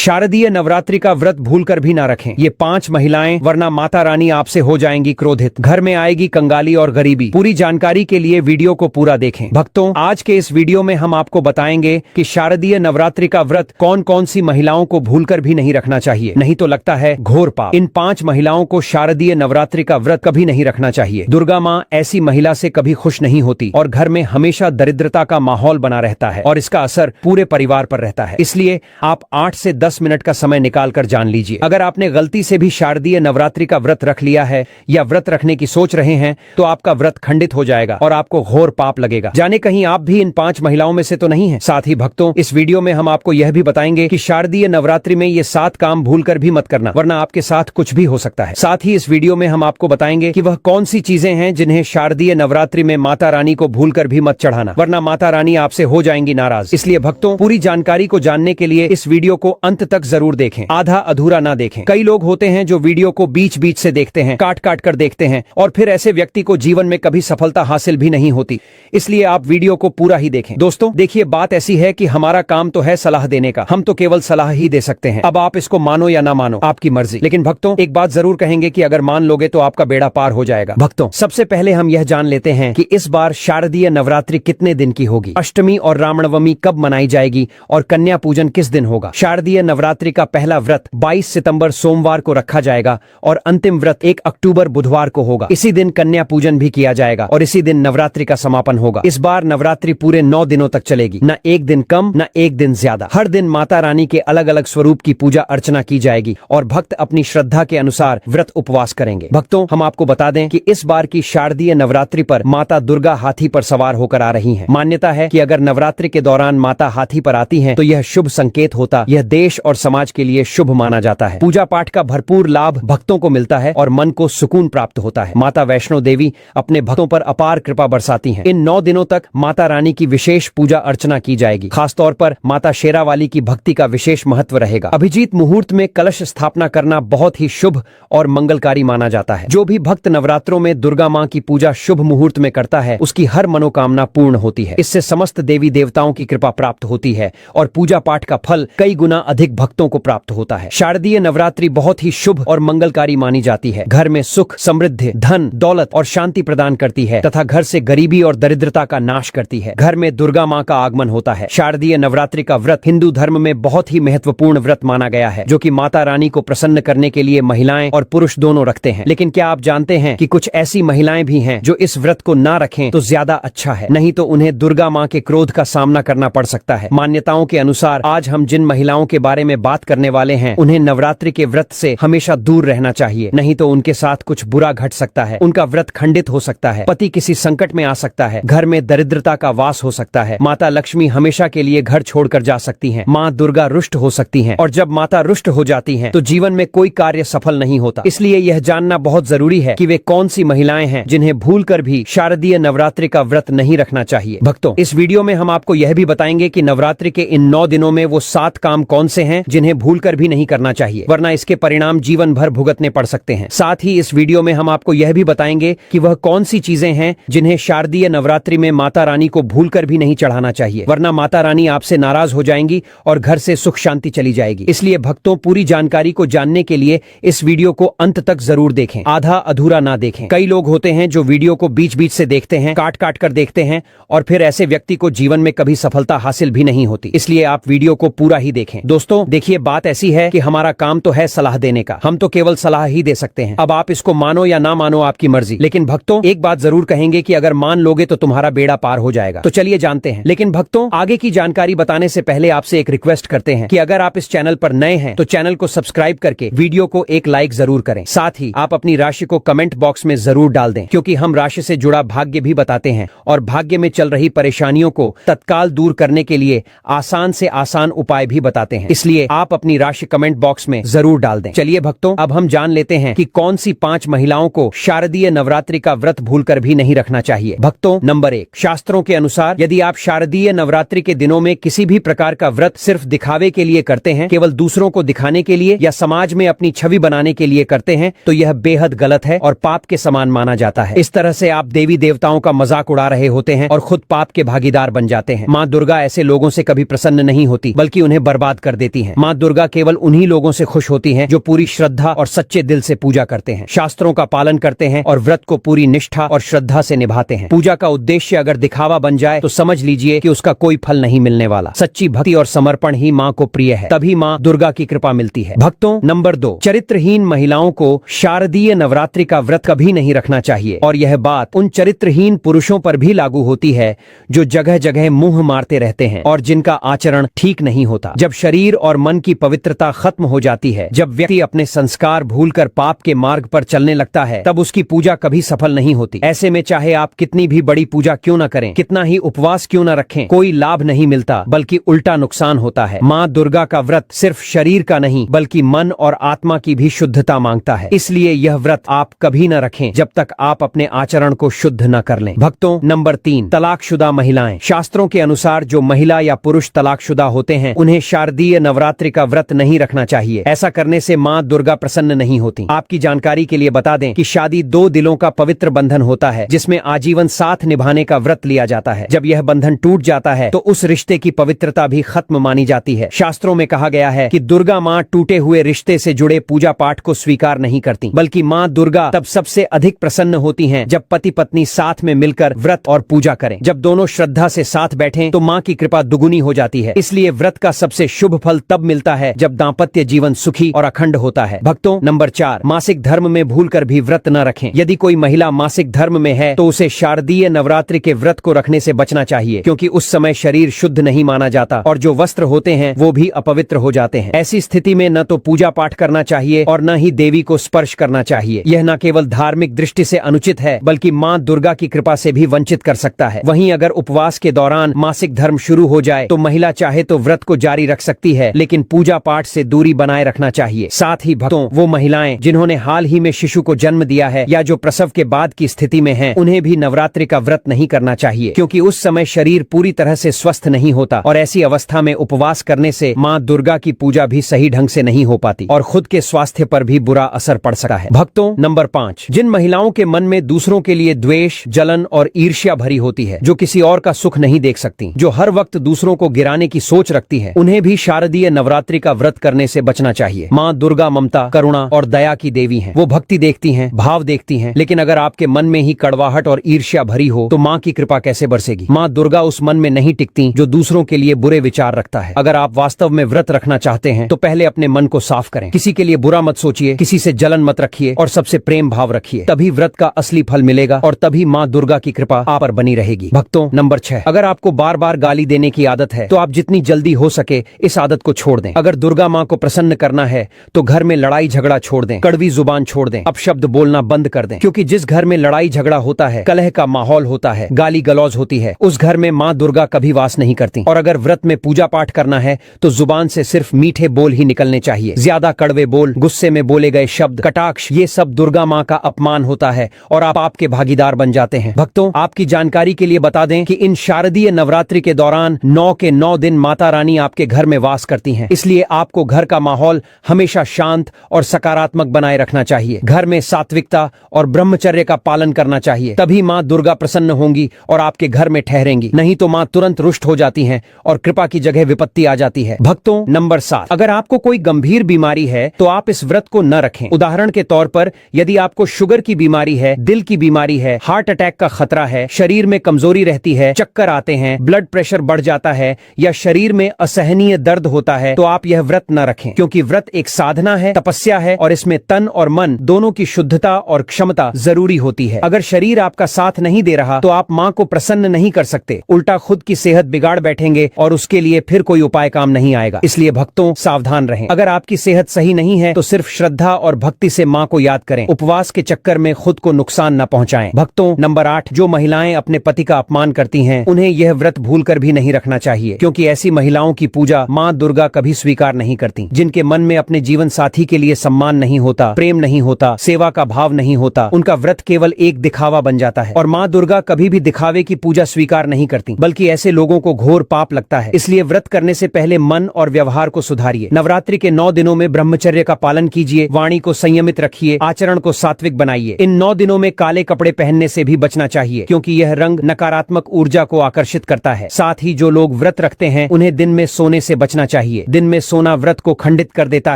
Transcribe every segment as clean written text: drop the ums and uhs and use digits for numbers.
शारदीय नवरात्रि का व्रत भूलकर भी ना रखें ये 5 महिलाएं, वरना माता रानी आपसे हो जाएंगी क्रोधित, घर में आएगी कंगाली और गरीबी। पूरी जानकारी के लिए वीडियो को पूरा देखें। भक्तों, आज के इस वीडियो में हम आपको बताएंगे कि शारदीय नवरात्रि का व्रत कौन कौन सी महिलाओं को भूलकर भी नहीं रखना चाहिए, नहीं तो लगता है घोर पाप। इन 5 महिलाओं को शारदीय नवरात्रि का व्रत कभी नहीं रखना चाहिए। दुर्गा माँ ऐसी महिला से कभी खुश नहीं होती और घर में हमेशा दरिद्रता का माहौल बना रहता है और इसका असर पूरे परिवार पर रहता है। इसलिए आप 8 से 10 मिनट का समय निकालकर जान लीजिए। अगर आपने गलती से भी शारदीय नवरात्रि का व्रत रख लिया है या व्रत रखने की सोच रहे हैं तो आपका व्रत खंडित हो जाएगा और आपको घोर पाप लगेगा। जाने कहीं आप भी इन 5 महिलाओं में से तो नहीं हैं। साथ ही भक्तों, इस वीडियो में हम आपको यह भी बताएंगे कि शारदीय नवरात्रि में ये 7 काम भूलकर भी मत करना, वरना आपके साथ कुछ भी हो सकता है। साथ ही इस वीडियो में हम आपको बताएंगे कि वह कौन सी चीजें हैं जिन्हें शारदीय नवरात्रि में माता रानी को भूलकर भी मत चढ़ाना, वरना माता रानी आपसे हो जाएंगी नाराज। इसलिए भक्तों, पूरी जानकारी को जानने के लिए इस वीडियो को अंत तक जरूर देखें, आधा अधूरा ना देखें। कई लोग होते हैं जो वीडियो को बीच बीच से देखते हैं, काट काट कर देखते हैं और फिर ऐसे व्यक्ति को जीवन में कभी सफलता हासिल भी नहीं होती। इसलिए आप वीडियो को पूरा ही देखें। दोस्तों देखिए, बात ऐसी है कि हमारा काम तो है सलाह देने का, हम तो केवल सलाह ही दे सकते हैं। अब आप इसको मानो या ना मानो, आपकी मर्जी। लेकिन भक्तों, एक बात जरूर कहेंगे कि अगर मान लोगे तो आपका बेड़ा पार हो जाएगा। भक्तों, सबसे पहले हम यह जान लेते हैं कि इस बार शारदीय नवरात्रि कितने दिन की होगी, अष्टमी और रामनवमी कब मनाई जाएगी और कन्या पूजन किस दिन होगा। शारदीय नवरात्रि का पहला व्रत 22 सितंबर सोमवार को रखा जाएगा और अंतिम व्रत 1 अक्टूबर बुधवार को होगा। इसी दिन कन्या पूजन भी किया जाएगा और इसी दिन नवरात्रि का समापन होगा। इस बार नवरात्रि पूरे 9 दिनों तक चलेगी, न एक दिन कम न एक दिन ज्यादा। हर दिन माता रानी के अलग अलग स्वरूप की पूजा अर्चना की जाएगी और भक्त अपनी श्रद्धा के अनुसार व्रत उपवास करेंगे। भक्तों, हम आपको बता दें कि इस बार की शारदीय नवरात्रि पर माता दुर्गा हाथी पर सवार होकर आ रही हैं। मान्यता है कि अगर नवरात्रि के दौरान माता हाथी पर आती हैं तो यह शुभ संकेत होता, यह देश और समाज के लिए शुभ माना जाता है। पूजा पाठ का भरपूर लाभ भक्तों को मिलता है और मन को सुकून प्राप्त होता है। माता वैष्णो देवी अपने भक्तों पर अपार कृपा बरसाती हैं। इन 9 दिनों तक माता रानी की विशेष पूजा अर्चना की जाएगी। खासतौर पर माता शेरावाली की भक्ति का विशेष महत्व रहेगा। अभिजीत मुहूर्त में कलश स्थापना करना बहुत ही शुभ और मंगलकारी माना जाता है। जो भी भक्त नवरात्रों में दुर्गा माँ की पूजा शुभ मुहूर्त में करता है उसकी हर मनोकामना पूर्ण होती है। इससे समस्त देवी देवताओं की कृपा प्राप्त होती है और पूजा पाठ का फल कई गुना अधिक भक्तों को प्राप्त होता है। शारदीय नवरात्रि बहुत ही शुभ और मंगलकारी मानी जाती है। घर में सुख, समृद्धि, धन, दौलत और शांति प्रदान करती है तथा घर से गरीबी और दरिद्रता का नाश करती है। घर में दुर्गा माँ का आगमन होता है। शारदीय नवरात्रि का व्रत हिंदू धर्म में बहुत ही महत्वपूर्ण व्रत माना गया है, जो कि माता रानी को प्रसन्न करने के लिए महिलाएं और पुरुष दोनों रखते हैं। लेकिन क्या आप जानते हैं कि कुछ ऐसी महिलाएं भी हैं जो इस व्रत को ना रखें तो ज्यादा अच्छा है, नहीं तो उन्हें दुर्गा माँ के क्रोध का सामना करना पड़ सकता है। मान्यताओं के अनुसार आज हम जिन महिलाओं के बारे में बात करने वाले हैं उन्हें नवरात्रि के व्रत से हमेशा दूर रहना चाहिए, नहीं तो उनके साथ कुछ बुरा घट सकता है। उनका व्रत खंडित हो सकता है, पति किसी संकट में आ सकता है, घर में दरिद्रता का वास हो सकता है, माता लक्ष्मी हमेशा के लिए घर छोड़कर जा सकती हैं, माँ दुर्गा रुष्ट हो सकती हैं और जब माता रुष्ट हो जाती हैं तो जीवन में कोई कार्य सफल नहीं होता। इसलिए यह जानना बहुत जरूरी है कि वे कौन सी महिलाएं हैं जिन्हें भूलकर भी शारदीय नवरात्रि का व्रत नहीं रखना चाहिए। भक्तों, इस वीडियो में हम आपको यह भी बताएंगे कि नवरात्रि के इन 9 दिनों में वो 7 काम कौन से हैं जिन्हें भूलकर भी नहीं करना चाहिए, वरना इसके परिणाम जीवन भर भुगतने पड़ सकते हैं। साथ ही इस वीडियो में हम आपको यह भी बताएंगे कि वह कौन सी चीजें हैं जिन्हें शारदीय नवरात्रि में माता रानी को भूलकर भी नहीं चढ़ाना चाहिए, वरना माता रानी आपसे नाराज हो जाएंगी और घर से सुख शांति चली जाएगी। इसलिए भक्तों, पूरी जानकारी को जानने के लिए इस वीडियो को अंत तक जरूर देखें, आधा अधूरा ना देखें। कई लोग होते हैं जो वीडियो को बीच बीच से देखते हैं, काट काट कर देखते हैं और फिर ऐसे व्यक्ति को जीवन में कभी सफलता हासिल भी नहीं होती। इसलिए आप वीडियो को पूरा ही देखें। दोस्तों देखिए, बात ऐसी है कि हमारा काम तो है सलाह देने का, हम तो केवल सलाह ही दे सकते हैं। अब आप इसको मानो या ना मानो, आपकी मर्जी। लेकिन भक्तों, एक बात जरूर कहेंगे कि अगर मान लोगे तो तुम्हारा बेड़ा पार हो जाएगा। तो चलिए जानते हैं। लेकिन भक्तों, आगे की जानकारी बताने से पहले आपसे एक रिक्वेस्ट करते हैं कि अगर आप इस चैनल पर नए हैं तो चैनल को सब्सक्राइब करके वीडियो को एक लाइक जरूर करें। साथ ही आप अपनी राशि को कमेंट बॉक्स में जरूर डाल दें, क्योंकि हम राशि से जुड़ा भाग्य भी बताते हैं और भाग्य में चल रही परेशानियों को तत्काल दूर करने के लिए आसान से आसान उपाय भी बताते हैं। इसलिए आप अपनी राशि कमेंट बॉक्स में जरूर डाल दें। चलिए भक्तों, अब हम जान लेते हैं कि कौन सी 5 महिलाओं को शारदीय नवरात्रि का व्रत भूलकर भी नहीं रखना चाहिए। भक्तों, नंबर 1, शास्त्रों के अनुसार यदि आप शारदीय नवरात्रि के दिनों में किसी भी प्रकार का व्रत सिर्फ दिखावे के लिए करते हैं, केवल दूसरों को दिखाने के लिए या समाज में अपनी छवि बनाने के लिए करते हैं, तो यह बेहद गलत है और पाप के समान माना जाता है। इस तरह से आप देवी देवताओं का मजाक उड़ा रहे होते हैं और खुद पाप के भागीदार बन जाते हैं। माँ दुर्गा ऐसे लोगों से कभी प्रसन्न नहीं होती, बल्कि उन्हें बर्बाद कर देती देती हैं। माँ दुर्गा केवल उन्हीं लोगों से खुश होती हैं जो पूरी श्रद्धा और सच्चे दिल से पूजा करते हैं, शास्त्रों का पालन करते हैं और व्रत को पूरी निष्ठा और श्रद्धा से निभाते हैं। पूजा का उद्देश्य अगर दिखावा बन जाए तो समझ लीजिए कि उसका कोई फल नहीं मिलने वाला। सच्ची भक्ति और समर्पण ही माँ को प्रिय है, तभी माँ दुर्गा की कृपा मिलती है। भक्तों, नंबर 2, चरित्रहीन महिलाओं को शारदीय नवरात्रि का व्रत कभी नहीं रखना चाहिए। और यह बात उन चरित्रहीन पुरुषों पर भी लागू होती है जो जगह जगह मुंह मारते रहते हैं और जिनका आचरण ठीक नहीं होता। जब शरीर और मन की पवित्रता खत्म हो जाती है, जब व्यक्ति अपने संस्कार भूलकर पाप के मार्ग पर चलने लगता है, तब उसकी पूजा कभी सफल नहीं होती। ऐसे में चाहे आप कितनी भी बड़ी पूजा क्यों न करें, कितना ही उपवास क्यों न रखें, कोई लाभ नहीं मिलता, बल्कि उल्टा नुकसान होता है। माँ दुर्गा का व्रत सिर्फ शरीर का नहीं बल्कि मन और आत्मा की भी शुद्धता मांगता है, इसलिए यह व्रत आप कभी न रखें जब तक आप अपने आचरण को शुद्ध न कर लें। भक्तों, नंबर 3, तलाकशुदा महिलाएं। शास्त्रों के अनुसार जो महिला या पुरुष तलाकशुदा होते हैं उन्हें शारदीय नवरात्रि का व्रत नहीं रखना चाहिए। ऐसा करने से माँ दुर्गा प्रसन्न नहीं होती। आपकी जानकारी के लिए बता दें कि शादी 2 दिलों का पवित्र बंधन होता है जिसमें आजीवन साथ निभाने का व्रत लिया जाता है। जब यह बंधन टूट जाता है तो उस रिश्ते की पवित्रता भी खत्म मानी जाती है। शास्त्रों में कहा गया है कि दुर्गा माँ टूटे हुए रिश्ते से जुड़े पूजा पाठ को स्वीकार नहीं करती, बल्कि माँ दुर्गा तब सबसे अधिक प्रसन्न होती हैं जब पति पत्नी साथ में मिलकर व्रत और पूजा करें। जब दोनों श्रद्धा से साथ बैठें तो माँ की कृपा दुगुनी हो जाती है। इसलिए व्रत का सबसे शुभ फल तब मिलता है जब दाम्पत्य जीवन सुखी और अखंड होता है। भक्तों, नंबर 4, मासिक धर्म में भूलकर भी व्रत न रखें। यदि कोई महिला मासिक धर्म में है तो उसे शारदीय नवरात्रि के व्रत को रखने से बचना चाहिए, क्योंकि उस समय शरीर शुद्ध नहीं माना जाता और जो वस्त्र होते हैं वो भी अपवित्र हो जाते हैं। ऐसी स्थिति में न तो पूजा पाठ करना चाहिए और न ही देवी को स्पर्श करना चाहिए। यह न केवल धार्मिक दृष्टि से अनुचित है बल्कि माँ दुर्गा की कृपा से भी वंचित कर सकता है। वहीं अगर उपवास के दौरान मासिक धर्म शुरू हो जाए तो महिला चाहे तो व्रत को जारी रख सकती है, लेकिन पूजा पाठ से दूरी बनाए रखना चाहिए। साथ ही भक्तों, वो महिलाएं जिन्होंने हाल ही में शिशु को जन्म दिया है या जो प्रसव के बाद की स्थिति में हैं, उन्हें भी नवरात्रि का व्रत नहीं करना चाहिए, क्योंकि उस समय शरीर पूरी तरह से स्वस्थ नहीं होता और ऐसी अवस्था में उपवास करने से माँ दुर्गा की पूजा भी सही ढंग से नहीं हो पाती और खुद के स्वास्थ्य पर भी बुरा असर पड़ सकता है। भक्तों, नंबर 5, जिन महिलाओं के मन में दूसरों के लिए द्वेष, जलन और ईर्ष्या भरी होती है, जो किसी और का सुख नहीं देख सकती, जो हर वक्त दूसरों को गिराने की सोच रखती है, उन्हें भी शारदीय नवरात्रि का व्रत करने से बचना चाहिए। माँ दुर्गा ममता, करुणा और दया की देवी हैं। वो भक्ति देखती हैं, भाव देखती हैं, लेकिन अगर आपके मन में ही कड़वाहट और ईर्ष्या भरी हो तो माँ की कृपा कैसे बरसेगी। माँ दुर्गा उस मन में नहीं टिकती जो दूसरों के लिए बुरे विचार रखता है। अगर आप वास्तव में व्रत रखना चाहते हैं तो पहले अपने मन को साफ करें। किसी के लिए बुरा मत सोचिए, किसी से जलन मत रखिए और सबसे प्रेम भाव रखिए। तभी व्रत का असली फल मिलेगा और तभी माँ दुर्गा की कृपा आप पर बनी रहेगी। भक्तों, नंबर 6, अगर आपको बार बार गाली देने की आदत है तो आप जितनी जल्दी हो सके इस आदत को छोड़ दें। अगर दुर्गा माँ को प्रसन्न करना है तो घर में लड़ाई झगड़ा छोड़ दें, कड़वी जुबान छोड़ दें, अपशब्द बोलना बंद कर दें, क्योंकि जिस घर में लड़ाई झगड़ा होता है, कलह का माहौल होता है, गाली गलौज होती है, उस घर में माँ दुर्गा कभी वास नहीं करती। और अगर व्रत में पूजा पाठ करना है तो जुबान से सिर्फ मीठे बोल ही निकलने चाहिए। ज्यादा कड़वे बोल, गुस्से में बोले गए शब्द, कटाक्ष, ये सब दुर्गा माँ का अपमान होता है और आप आपके भागीदार बन जाते हैं। भक्तों, आपकी जानकारी के लिए बता दें कि इन शारदीय नवरात्रि के दौरान 9 के 9 दिन माता रानी आपके घर में वास करती हैं। इसलिए आपको घर का माहौल हमेशा शांत और सकारात्मक बनाए रखना चाहिए। घर में सात्विकता और ब्रह्मचर्य का पालन करना चाहिए, तभी माँ दुर्गा प्रसन्न होंगी और आपके घर में ठहरेंगी। नहीं तो माँ तुरंत रुष्ट हो जाती हैं और कृपा की जगह विपत्ति आ जाती है। भक्तों, नंबर 7, अगर आपको कोई गंभीर बीमारी है तो आप इस व्रत को न रखें। उदाहरण के तौर पर यदि आपको शुगर की बीमारी है, दिल की बीमारी है, हार्ट अटैक का खतरा है, शरीर में कमजोरी रहती है, चक्कर आते हैं, ब्लड प्रेशर बढ़ जाता है या शरीर में असहनीय दर्द होता है, तो आप यह व्रत न रखें, क्योंकि व्रत एक साधना है, तपस्या है और इसमें तन और मन दोनों की शुद्धता और क्षमता जरूरी होती है। अगर शरीर आपका साथ नहीं दे रहा तो आप माँ को प्रसन्न नहीं कर सकते, उल्टा खुद की सेहत बिगाड़ बैठेंगे और उसके लिए फिर कोई उपाय काम नहीं आएगा। इसलिए भक्तों, सावधान रहें। अगर आपकी सेहत सही नहीं है तो सिर्फ श्रद्धा और भक्ति से माँ को याद करें। उपवास के चक्कर में खुद को नुकसान न पहुंचाएं। भक्तों, नंबर 8, जो महिलाएं अपने पति का अपमान करती हैं उन्हें यह व्रत भूलकर भी नहीं रखना चाहिए, क्योंकि ऐसी महिलाओं की पूजा माँ दुर्गा कभी स्वीकार नहीं करती। जिनके मन में अपने जीवन साथी के लिए सम्मान नहीं होता, प्रेम नहीं होता, सेवा का भाव नहीं होता, उनका व्रत केवल एक दिखावा बन जाता है। और माँ दुर्गा कभी भी दिखावे की पूजा स्वीकार नहीं करती, बल्कि ऐसे लोगों को घोर पाप लगता है। इसलिए व्रत करने से पहले मन और व्यवहार को सुधारिए। नवरात्रि के 9 दिनों में ब्रह्मचर्य का पालन कीजिए, वाणी को संयमित रखिए, आचरण को सात्विक बनाइए। इन 9 दिनों में काले कपड़े पहनने से भी बचना चाहिए, क्योंकि यह रंग नकारात्मक ऊर्जा को आकर्षित करता है। साथ ही जो लोग व्रत रखते हैं उन्हें दिन में सोने से बचना चाहिए। चाहिए। दिन में सोना व्रत को खंडित कर देता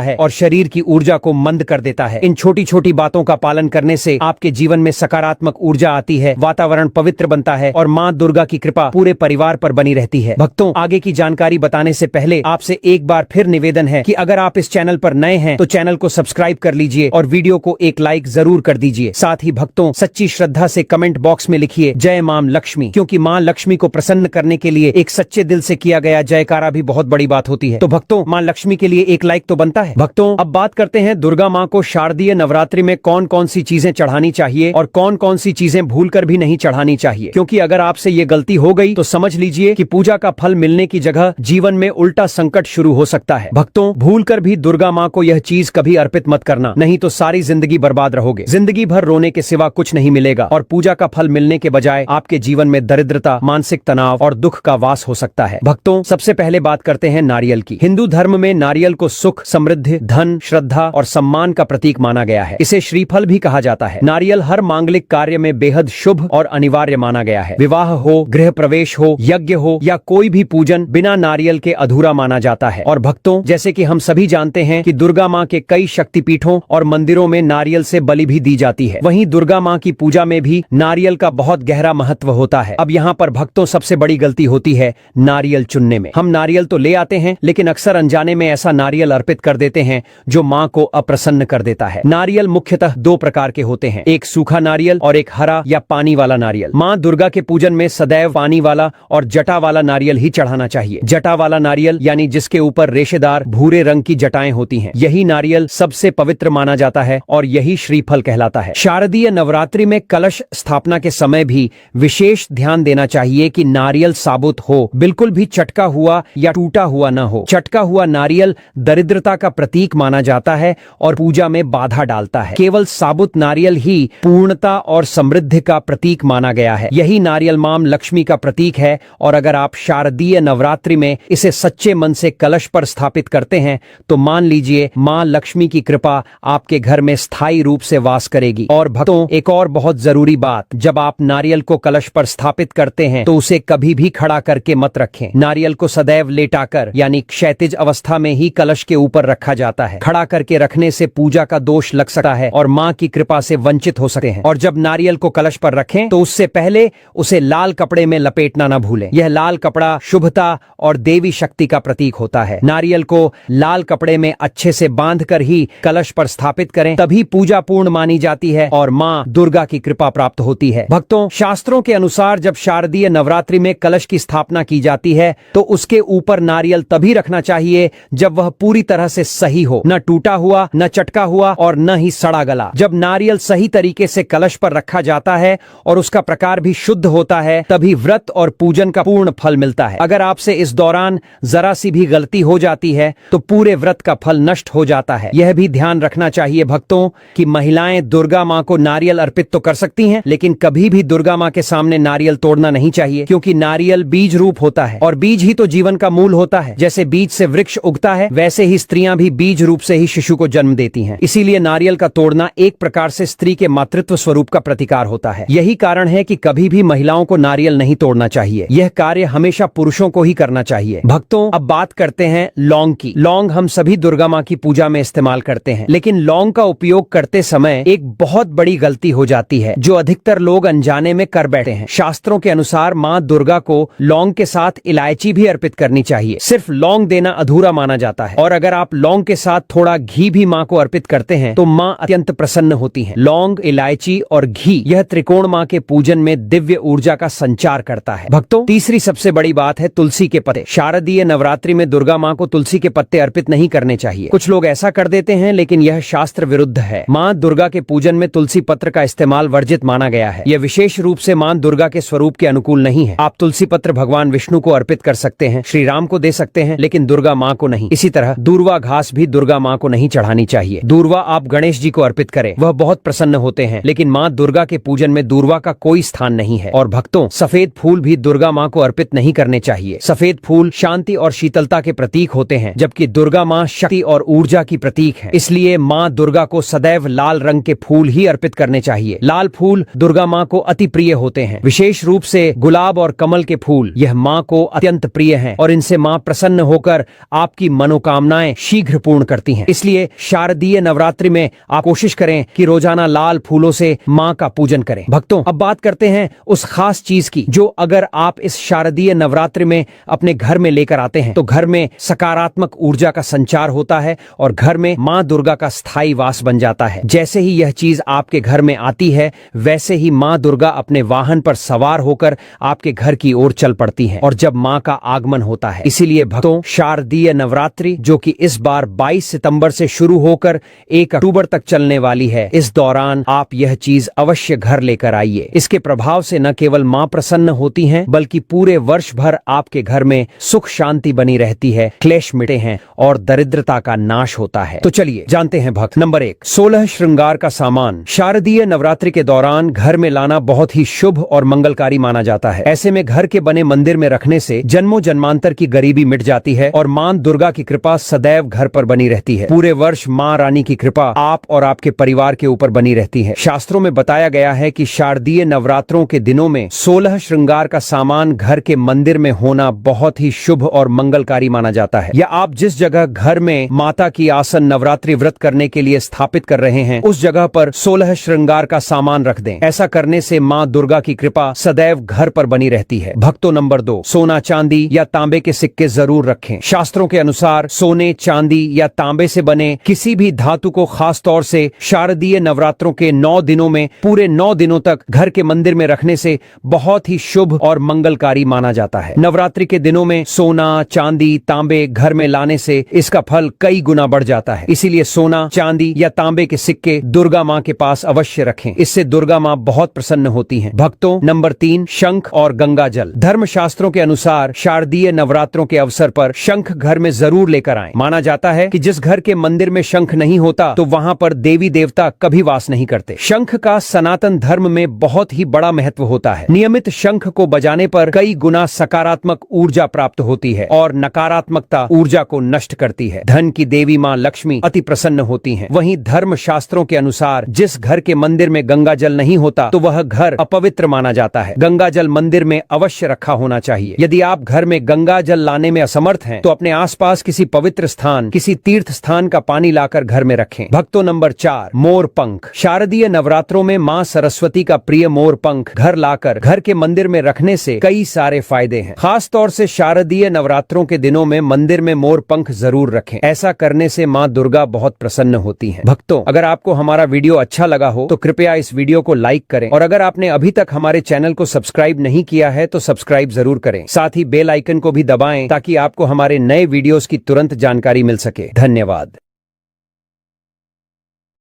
है और शरीर की ऊर्जा को मंद कर देता है। इन छोटी छोटी बातों का पालन करने से आपके जीवन में सकारात्मक ऊर्जा आती है, वातावरण पवित्र बनता है और माँ दुर्गा की कृपा पूरे परिवार पर बनी रहती है। भक्तों, आगे की जानकारी बताने से पहले आपसे एक बार फिर निवेदन है कि अगर आप इस चैनल पर नए हैं तो चैनल को सब्सक्राइब कर लीजिए और वीडियो को एक लाइक जरूर कर दीजिए। साथ ही भक्तों, सच्ची श्रद्धा से कमेंट बॉक्स में लिखिए जय मां लक्ष्मी, क्योंकि मां लक्ष्मी को प्रसन्न करने के लिए एक सच्चे दिल से किया गया जयकारा भी बहुत बड़ी बात होती है। तो भक्तों, मां लक्ष्मी के लिए एक लाइक तो बनता है। भक्तों, अब बात करते हैं दुर्गा मां को शारदीय नवरात्रि में कौन कौन सी चीजें चढ़ानी चाहिए और कौन कौन सी चीजें भूलकर भी नहीं चढ़ानी चाहिए, क्योंकि अगर आपसे ये गलती हो गई तो समझ लीजिए कि पूजा का फल मिलने की जगह जीवन में उल्टा संकट शुरू हो सकता है। भक्तों, भूलकर भी दुर्गा मां को यह चीज कभी अर्पित मत करना, नहीं तो सारी जिंदगी बर्बाद रहोगे। जिंदगी भर रोने के सिवा कुछ नहीं मिलेगा और पूजा का फल मिलने के बजाय आपके जीवन में दरिद्रता, मानसिक तनाव और दुख का वास हो सकता है। भक्तों, सबसे पहले बात करते हैं नारियल की। हिंदू धर्म में नारियल को सुख, समृद्धि, धन, श्रद्धा और सम्मान का प्रतीक माना गया है। इसे श्रीफल भी कहा जाता है। नारियल हर मांगलिक कार्य में बेहद शुभ और अनिवार्य माना गया है। विवाह हो, गृह प्रवेश हो, यज्ञ हो या कोई भी पूजन बिना नारियल के अधूरा माना जाता है। और भक्तों, जैसे कि हम सभी जानते हैं कि दुर्गा मां के कई शक्तिपीठों और मंदिरों में नारियल से बलि भी दी जाती है। वहीं दुर्गा मां की पूजा में भी नारियल का बहुत गहरा महत्व होता है। अब यहाँ पर भक्तों सबसे बड़ी गलती होती है नारियल चुनने में। हम नारियल तो ले आते हैं, लेकिन अक्सर अनजाने में ऐसा नारियल अर्पित कर देते हैं जो मां को अप्रसन्न कर देता है। नारियल मुख्यतः दो प्रकार के होते हैं, एक सूखा नारियल और एक हरा या पानी वाला नारियल। मां दुर्गा के पूजन में सदैव पानी वाला और जटा वाला नारियल ही चढ़ाना चाहिए। जटा वाला नारियल यानी जिसके ऊपर रेशेदार भूरे रंग की जटाएं होती हैं, यही नारियल सबसे पवित्र माना जाता है और यही श्रीफल कहलाता है। शारदीय नवरात्रि में कलश स्थापना के समय भी विशेष ध्यान देना चाहिए कि नारियल साबुत हो, बिल्कुल भी चटका हुआ या टूटा हुआ न हो। चटका हुआ नारियल दरिद्रता का प्रतीक माना जाता है और पूजा में बाधा डालता है। केवल साबुत नारियल ही पूर्णता और समृद्धि का प्रतीक माना गया है। यही नारियल मां लक्ष्मी का प्रतीक है और अगर आप शारदीय नवरात्रि में इसे सच्चे मन से कलश पर स्थापित करते हैं तो मान लीजिए मां लक्ष्मी की कृपा आपके घर में स्थायी रूप से वास करेगी। और भक्तों, एक और बहुत जरूरी बात, जब आप नारियल को कलश पर स्थापित करते हैं तो उसे कभी भी खड़ा करके मत रखें। नारियल को सदैव लेटाकर यानी क्षैतिज अवस्था में ही कलश के ऊपर रखा जाता है। खड़ा करके रखने से पूजा का दोष लग सकता है और मां की कृपा से वंचित हो सकते हैं। और जब नारियल को कलश पर रखें तो उससे पहले उसे लाल कपड़े में लपेटना न भूलें। यह लाल कपड़ा शुभता और देवी शक्ति का प्रतीक होता है। नारियल को लाल कपड़े में अच्छे से बांधकर ही कलश पर स्थापित करें, तभी पूजा पूर्ण मानी जाती है और मां दुर्गा की कृपा प्राप्त होती है। भक्तों, शास्त्रों के अनुसार जब शारदीय नवरात्रि में कलश की स्थापना की जाती है तो उसके ऊपर नारियल तभी रखना चाहिए जब वह पूरी तरह से सही हो, न टूटा हुआ, न चटका हुआ और न ही सड़ा गला। जब नारियल सही तरीके से कलश पर रखा जाता है और उसका प्रकार भी शुद्ध होता है, तभी व्रत और पूजन का पूर्ण फल मिलता है। अगर आपसे इस दौरान जरा सी भी गलती हो जाती है तो पूरे व्रत का फल नष्ट हो जाता है। यह भी ध्यान रखना चाहिए भक्तों कि महिलाएं दुर्गा मां को नारियल अर्पित तो कर सकती हैं, लेकिन कभी भी दुर्गा मां के सामने नारियल तोड़ना नहीं चाहिए, क्योंकि नारियल बीज रूप होता है और बीज ही तो जीवन का मूल होता है। जैसे बीज से वृक्ष उगता है, वैसे ही स्त्रियां भी बीज रूप से ही शिशु को जन्म देती हैं। इसीलिए नारियल का तोड़ना एक प्रकार से स्त्री के मातृत्व स्वरूप का प्रतिकार होता है। यही कारण है कि कभी भी महिलाओं को नारियल नहीं तोड़ना चाहिए। यह कार्य हमेशा पुरुषों को ही करना चाहिए। भक्तों, अब बात करते हैं लौंग की। लौंग हम सभी दुर्गा मां की पूजा में इस्तेमाल करते हैं, लेकिन लौंग का उपयोग करते समय एक बहुत बड़ी गलती हो जाती है जो अधिकतर लोग अनजाने में कर बैठे हैं। शास्त्रों के अनुसार मां दुर्गा को लौंग के साथ इलायची भी अर्पित करनी चाहिए। सिर्फ लौंग देना अधूरा माना जाता है और अगर आप लौंग के साथ थोड़ा घी भी मां को अर्पित करते हैं तो मां अत्यंत प्रसन्न होती हैं। लौंग, इलायची और घी, यह त्रिकोण मां के पूजन में दिव्य ऊर्जा का संचार करता है। भक्तों, तीसरी सबसे बड़ी बात है तुलसी के पत्ते। शारदीय नवरात्रि में दुर्गा मां को तुलसी के पत्ते अर्पित नहीं करने चाहिए। कुछ लोग ऐसा कर देते हैं, लेकिन यह शास्त्र विरुद्ध है। मां दुर्गा के पूजन में तुलसी पत्र का इस्तेमाल वर्जित माना गया है। यह विशेष रूप से मां दुर्गा के स्वरूप के अनुकूल नहीं है। आप तुलसी पत्र भगवान विष्णु को अर्पित कर सकते हैं, श्री राम को दे सकते हैं, लेकिन दुर्गा मां को नहीं। इसी तरह दूर्वा घास भी दुर्गा मां को नहीं चढ़ानी चाहिए। दूर्वा आप गणेश जी को अर्पित करें, वह बहुत प्रसन्न होते हैं, लेकिन मां दुर्गा के पूजन में दूर्वा का कोई स्थान नहीं है। और भक्तों, सफेद फूल भी दुर्गा मां को अर्पित नहीं करने चाहिए। सफेद फूल शांति और शीतलता के प्रतीक होते हैं, जबकि दुर्गा मां शक्ति और ऊर्जा की प्रतीक है। इसलिए मां दुर्गा को सदैव लाल रंग के फूल ही अर्पित करने चाहिए। लाल फूल दुर्गा मां को अति प्रिय होते हैं, विशेष रूप से गुलाब और कमल के फूल। यह मां को अत्यंत प्रिय हैं और इनसे मां प्रसन्न होकर आपकी मनोकामनाएं शीघ्र पूर्ण करती हैं। इसलिए शारदीय नवरात्रि में आप कोशिश करें कि रोजाना लाल फूलों से मां का पूजन करें। भक्तों, अब बात करते हैं उस खास चीज की जो अगर आप इस शारदीय नवरात्रि में अपने घर में लेकर आते हैं तो घर में सकारात्मक ऊर्जा का संचार होता है और घर में मां दुर्गा का स्थायी वास बन जाता है। जैसे ही यह चीज आपके घर में आती है वैसे ही मां दुर्गा अपने वाहन पर सवार होकर आपके घर की ओर चल पड़ती हैं और जब मां का आगमन होता है। इसीलिए भक्तों, शारदीय नवरात्रि जो कि इस बार 22 सितंबर से शुरू होकर 1 अक्टूबर तक चलने वाली है, इस दौरान आप यह चीज अवश्य घर लेकर आइए। इसके प्रभाव से न केवल मां प्रसन्न होती हैं बल्कि पूरे वर्ष भर आपके घर में सुख शांति बनी रहती है, क्लेश मिटे हैं और दरिद्रता का नाश होता है। तो चलिए जानते हैं भक्त। नंबर 1, 16 श्रृंगार का सामान शारदीय नवरात्रि के दौरान घर में लाना बहुत ही शुभ और मंगलकारी माना जाता है। ऐसे में घर के बने मंदिर में रखने से जन्मों जन्मांतर की गरीबी मिट जाती है और मां दुर्गा की कृपा सदैव घर पर बनी रहती है। पूरे वर्ष मां रानी की कृपा आप और आपके परिवार के ऊपर बनी रहती है। शास्त्रों में बताया गया है कि शारदीय नवरात्रों के दिनों में 16 श्रृंगार का सामान घर के मंदिर में होना बहुत ही शुभ और मंगलकारी माना जाता है। या आप जिस जगह घर में माता की आसन नवरात्रि व्रत करने के लिए स्थापित कर रहे हैं उस जगह पर 16 श्रृंगार का सामान रख दें। ऐसा करने से मां दुर्गा की कृपा सदैव घर पर बनी रहती है। भक्तों, नंबर 2, सोना चांदी या तांबे के सिक्के जरूर रखें। शास्त्रों के अनुसार सोने, चांदी या तांबे से बने किसी भी धातु को खास तौर से शारदीय नवरात्रों के 9 दिनों में पूरे 9 दिनों तक घर के मंदिर में रखने से बहुत ही शुभ और मंगलकारी माना जाता है। नवरात्रि के दिनों में सोना, चांदी, तांबे घर में लाने से इसका फल कई गुना बढ़ जाता है। इसीलिए सोना, चांदी या तांबे के सिक्के दुर्गा मां के पास अवश्य रखें। इससे दुर्गा मां बहुत प्रसन्न होती हैं। भक्तों, नंबर 3, शंख और गंगा जल। धर्म शास्त्रों के अनुसार शारदीय नवरात्रों के अवसर पर शंख घर में जरूर लेकर आएं। माना जाता है कि जिस घर के मंदिर में शंख नहीं होता तो वहां पर देवी देवता कभी वास नहीं करते। शंख का सनातन धर्म में बहुत ही बड़ा महत्व होता है। नियमित शंख को बजाने पर कई गुना सकारात्मक ऊर्जा प्राप्त होती है और नकारात्मकता ऊर्जा को नष्ट करती है। धन की देवी मां लक्ष्मी अति प्रसन्न होती हैं। वहीं धर्म शास्त्रों के अनुसार जिस घर के मंदिर में गंगा जल नहीं होता तो वह घर अपवित्र माना जाता है। गंगा जल मंदिर में अवश्य रखा होना चाहिए। यदि आप घर में गंगा जल लाने में असमर्थ हैं तो अपने आसपास किसी पवित्र स्थान, किसी तीर्थ स्थान का पानी लाकर घर में रखें। भक्तों, नंबर 4, मोर पंख। शारदीय नवरात्रों में मां सरस्वती का प्रिय मोर पंख घर लाकर घर के मंदिर में रखने से कई सारे फायदे हैं। खास तौर से शारदीय नवरात्रों के दिनों में मंदिर में मोर पंख जरूर रखें। ऐसा करने से मां दुर्गा बहुत प्रसन्न होती हैं। भक्तों, अगर आपको हमारा वीडियो अच्छा लगा हो तो कृपया इस वीडियो को लाइक करें और अगर आपने अभी तक हमारे चैनल को सब्सक्राइब नहीं किया है तो सब्सक्राइब जरूर करें। साथ ही बेल आइकन को भी दबाएं ताकि आपको हमारे नए वीडियोस की तुरंत जानकारी मिल सके। धन्यवाद।